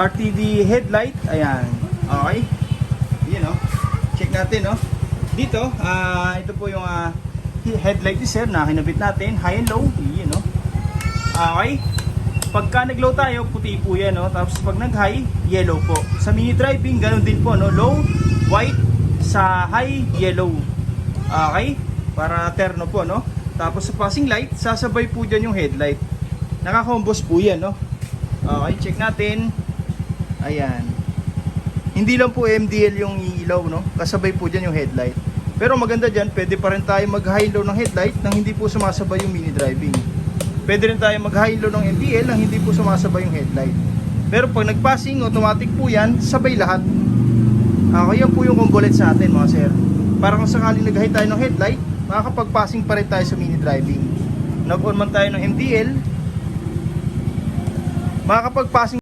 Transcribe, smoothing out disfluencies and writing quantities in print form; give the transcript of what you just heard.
RTD headlight. Ayan. Okay. Yan o. Check natin o. Dito, ito po yung headlight ni sir na kinabit natin. High and low. Yan o. Okay. Pagka nag-low tayo, puti po yan, no? Tapos pag nag-high, yellow po. Sa mini driving, ganun din po, no? Low, white, sa high, yellow. Okay? Para terno po, no? Tapos sa passing light, sasabay po dyan yung headlight. Nakakombos po yan, no? Okay, check natin. Ayan. Hindi lang po MDL yung ilaw, no? Kasabay po dyan yung headlight. Pero maganda dyan, pwede pa rin tayo mag-high low ng headlight nang hindi po sumasabay yung mini driving. Pwede rin tayo mag-high low ng MDL nang hindi po sumasabay yung headlight. Pero pag nag-passing, automatic po yan, sabay lahat. Yan po yung combo lights natin, mga sir. Para kung sakaling nag-high tayo ng headlight, makakapag-passing pa rin tayo sa mini driving. Nag-on man tayo ng MDL, makakapag-passing